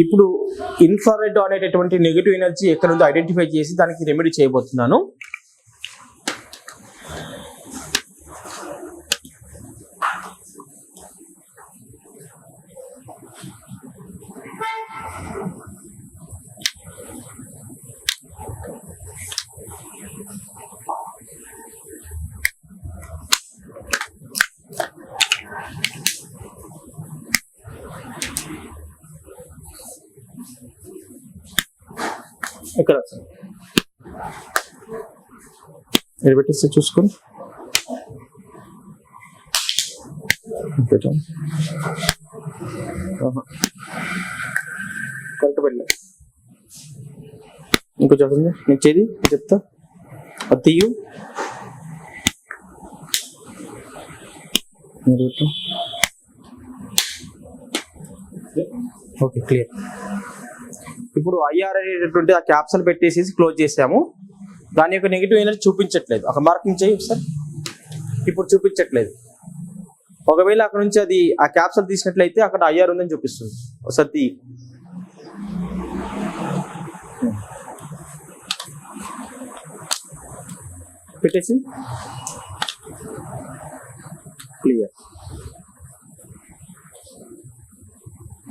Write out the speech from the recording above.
ఇప్పుడు ఇన్ఫ్రారెడ్ అనేటటువంటి negative energy ఎక్కడ ఉందో ఐడెంటిఫై చేసి దానికి రెమెడీ చేయబోతున్నాను. ఇక్కడ పెట్టేస్తే చూసుకొని కరెక్ట్ పెట్టలే. ఇంకో చెప్పండి, నేను చేది చెప్తా. అది తీయు. Okay, clear. ఇప్పుడు ఐఆర్ అనేటటువంటి ఆ క్యాప్సల్ పెట్టేసి క్లోజ్ చేసాము. దాని యొక్క నెగిటివ్ ఎనర్జీ చూపించట్లేదు. అక్కడ మార్కింగ్ చేయి సార్. ఇప్పుడు చూపించట్లేదు. ఒకవేళ అక్కడ నుంచి అది ఆ క్యాప్సల్ తీసినట్లయితే అక్కడ ఐఆర్ ఉందని చూపిస్తుంది. ఒకసారి పెట్టేసి క్లియర్.